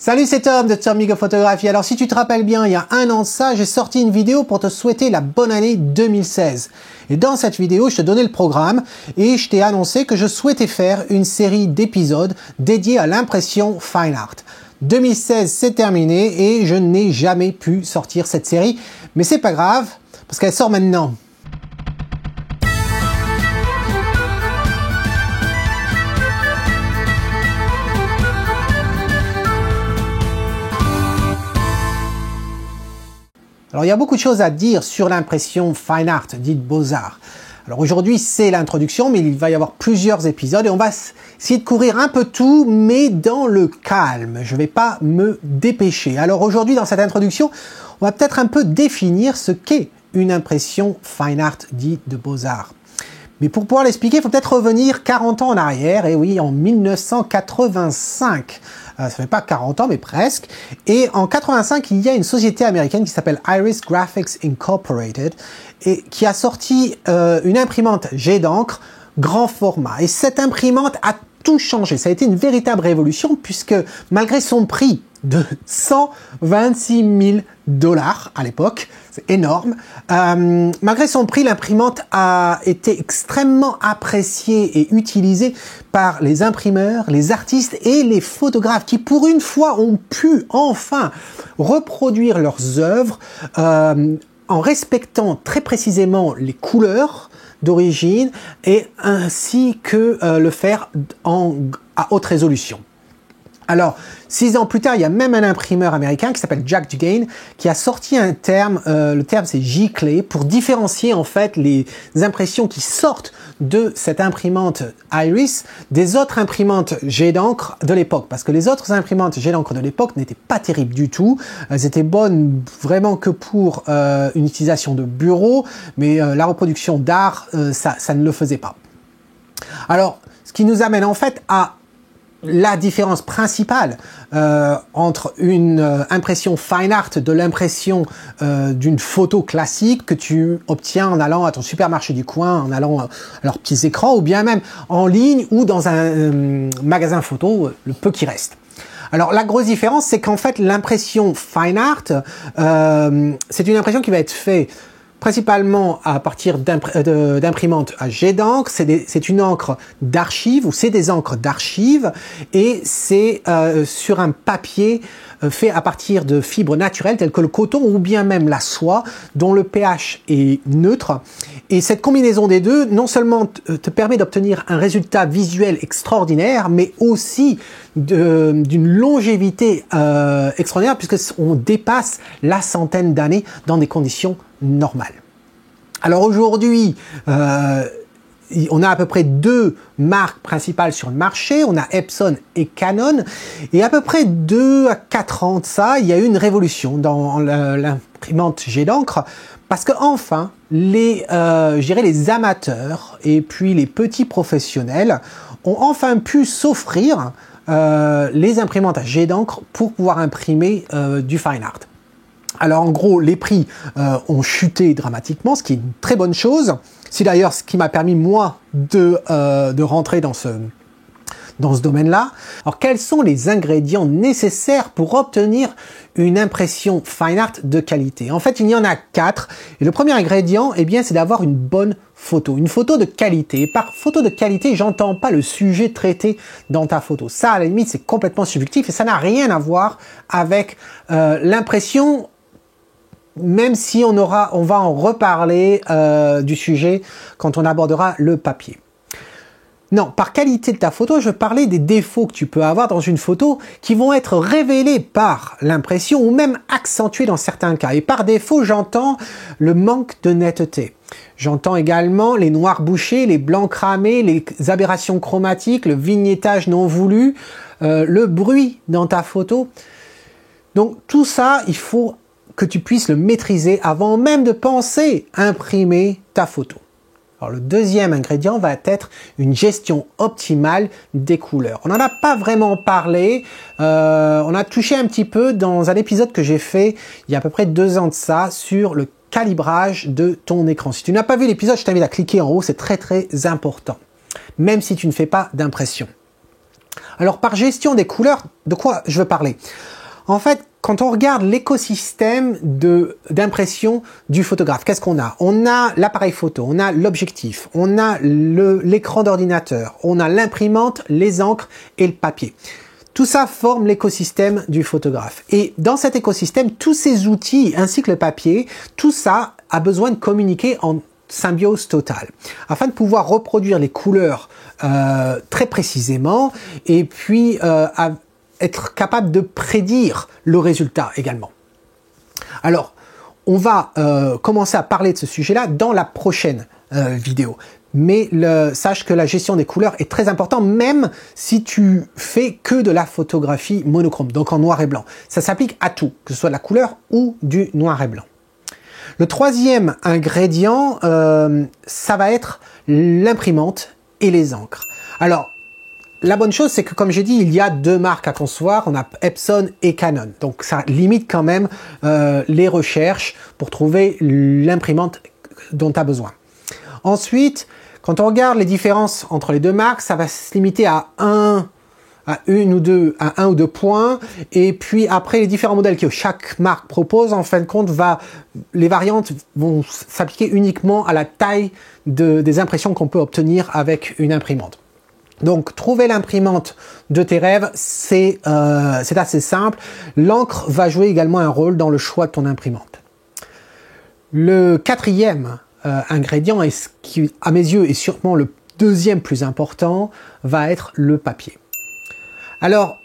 Salut, c'est Tom de Tomigo Photographie. Alors si tu te rappelles bien, il y a un an de ça, j'ai sorti une vidéo pour te souhaiter la bonne année 2016. Et dans cette vidéo, je te donnais le programme et je t'ai annoncé que je souhaitais faire une série d'épisodes dédiés à l'impression fine art. 2016, c'est terminé et je n'ai jamais pu sortir cette série. Mais c'est pas grave, parce qu'elle sort maintenant. Alors, il y a beaucoup de choses à dire sur l'impression fine art, dite beaux-arts. Alors aujourd'hui, c'est l'introduction, mais il va y avoir plusieurs épisodes et on va essayer de couvrir un peu tout, mais dans le calme. Je ne vais pas me dépêcher. Alors aujourd'hui, dans cette introduction, on va peut-être un peu définir ce qu'est une impression fine art dite de beaux-arts. Mais pour pouvoir l'expliquer, il faut peut-être revenir 40 ans en arrière, et oui, en 1985. Ça fait pas 40 ans, mais presque. Et en 85, il y a une société américaine qui s'appelle Iris Graphics Incorporated et qui a sorti une imprimante jet d'encre grand format. Et cette imprimante a tout changé. Ça a été une véritable révolution puisque malgré son prix de 126 000 $ à l'époque, c'est énorme. Malgré son prix, l'imprimante a été extrêmement appréciée et utilisée par les imprimeurs, les artistes et les photographes qui, pour une fois, ont pu enfin reproduire leurs œuvres en respectant très précisément les couleurs d'origine et ainsi que le faire à haute résolution. Alors, 6 ans plus tard, il y a même un imprimeur américain qui s'appelle Jack Dugain qui a sorti un terme, le terme c'est J-Clay, pour différencier en fait les impressions qui sortent de cette imprimante Iris des autres imprimantes jet d'encre de l'époque. Parce que les autres imprimantes jet d'encre de l'époque n'étaient pas terribles du tout. Elles étaient bonnes vraiment que pour une utilisation de bureau, mais la reproduction d'art, ça ne le faisait pas. Alors, ce qui nous amène en fait à la différence principale entre une impression fine art de l'impression d'une photo classique que tu obtiens en allant à ton supermarché du coin, en allant à leurs petits écrans, ou bien même en ligne ou dans un magasin photo, le peu qui reste. Alors la grosse différence, c'est qu'en fait l'impression fine art, c'est une impression qui va être faite principalement à partir d'imprimantes à jet d'encre. C'est une encre d'archive ou c'est des encres d'archive et c'est sur un papier fait à partir de fibres naturelles telles que le coton ou bien même la soie dont le pH est neutre. Et cette combinaison des deux non seulement te permet d'obtenir un résultat visuel extraordinaire, mais aussi d'une longévité extraordinaire puisqu'on dépasse la centaine d'années dans des conditions normales. Alors aujourd'hui, on a à peu près 2 marques principales sur le marché, on a Epson et Canon, et à peu près 2 à 4 ans de ça, il y a eu une révolution dans l'imprimante jet d'encre, parce que enfin, je dirais les amateurs et puis les petits professionnels ont enfin pu s'offrir les imprimantes à jet d'encre pour pouvoir imprimer du fine art. Alors en gros, les prix ont chuté dramatiquement, ce qui est une très bonne chose. C'est d'ailleurs ce qui m'a permis, moi, de rentrer dans ce domaine-là. Alors quels sont les ingrédients nécessaires pour obtenir une impression fine art de qualité? En fait, il y en a 4. Et le premier ingrédient, eh bien, c'est d'avoir une bonne photo. Une photo de qualité. Et par photo de qualité, j'entends pas le sujet traité dans ta photo. Ça, à la limite, c'est complètement subjectif et ça n'a rien à voir avec l'impression, même si on va en reparler du sujet quand on abordera le papier. Non, par qualité de ta photo, je parlais des défauts que tu peux avoir dans une photo qui vont être révélés par l'impression ou même accentués dans certains cas. Et par défaut, j'entends le manque de netteté. J'entends également les noirs bouchés, les blancs cramés, les aberrations chromatiques, le vignettage non voulu, le bruit dans ta photo. Donc tout ça, il faut que tu puisses le maîtriser avant même de penser imprimer ta photo. Alors le deuxième ingrédient va être une gestion optimale des couleurs. On n'en a pas vraiment parlé, on a touché un petit peu dans un épisode que j'ai fait il y a à peu près 2 ans de ça sur le calibrage de ton écran. Si tu n'as pas vu l'épisode, je t'invite à cliquer en haut, c'est très très important, même si tu ne fais pas d'impression. Alors par gestion des couleurs, de quoi je veux parler? En fait, quand on regarde l'écosystème d'impression du photographe, qu'est-ce qu'on a? On a l'appareil photo, on a l'objectif, on a l'écran d'ordinateur, on a l'imprimante, les encres et le papier. Tout ça forme l'écosystème du photographe. Et dans cet écosystème, tous ces outils ainsi que le papier, tout ça a besoin de communiquer en symbiose totale, afin de pouvoir reproduire les couleurs très précisément et puis être capable de prédire le résultat également. Alors, on va commencer à parler de ce sujet-là dans la prochaine vidéo. Mais sache que la gestion des couleurs est très importante, même si tu fais que de la photographie monochrome, donc en noir et blanc. Ça s'applique à tout, que ce soit de la couleur ou du noir et blanc. Le troisième ingrédient, ça va être l'imprimante et les encres. Alors, la bonne chose, c'est que comme j'ai dit, il y a deux marques à concevoir. On a Epson et Canon. Donc ça limite quand même les recherches pour trouver l'imprimante dont tu as besoin. Ensuite, quand on regarde les différences entre les deux marques, ça va se limiter à un ou deux points. Et puis après, les différents modèles que chaque marque propose, en fin de compte, les variantes vont s'appliquer uniquement à la taille des impressions qu'on peut obtenir avec une imprimante. Donc, trouver l'imprimante de tes rêves, c'est assez simple. L'encre va jouer également un rôle dans le choix de ton imprimante. Le quatrième ingrédient, et ce qui, à mes yeux, est sûrement le deuxième plus important, va être le papier. Alors,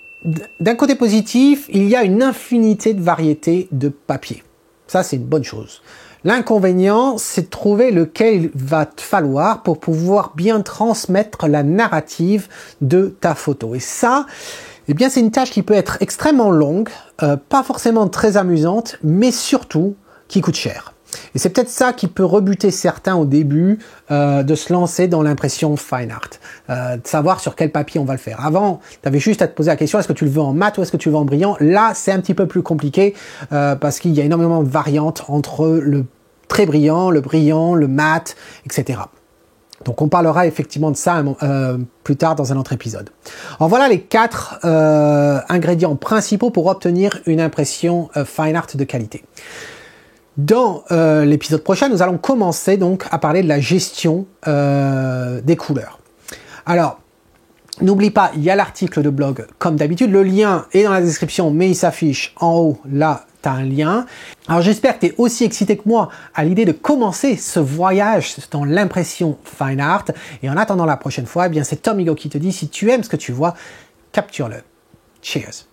d'un côté positif, il y a une infinité de variétés de papier. Ça, c'est une bonne chose. L'inconvénient, c'est de trouver lequel il va te falloir pour pouvoir bien transmettre la narrative de ta photo. Et ça, eh bien, c'est une tâche qui peut être extrêmement longue, pas forcément très amusante, mais surtout qui coûte cher. Et c'est peut-être ça qui peut rebuter certains au début de se lancer dans l'impression fine art, de savoir sur quel papier on va le faire. Avant, tu avais juste à te poser la question, est-ce que tu le veux en mat ou est-ce que tu le veux en brillant? Là, c'est un petit peu plus compliqué parce qu'il y a énormément de variantes entre le très brillant, le mat, etc. Donc on parlera effectivement de ça plus tard dans un autre épisode. Alors voilà les 4 ingrédients principaux pour obtenir une impression fine art de qualité. Dans l'épisode prochain, nous allons commencer donc à parler de la gestion des couleurs. Alors, n'oublie pas, il y a l'article de blog comme d'habitude. Le lien est dans la description, mais il s'affiche en haut. Là, tu as un lien. Alors, j'espère que tu es aussi excité que moi à l'idée de commencer ce voyage dans l'impression fine art. Et en attendant la prochaine fois, eh bien, c'est Tom Higo qui te dit, si tu aimes ce que tu vois, capture-le. Cheers!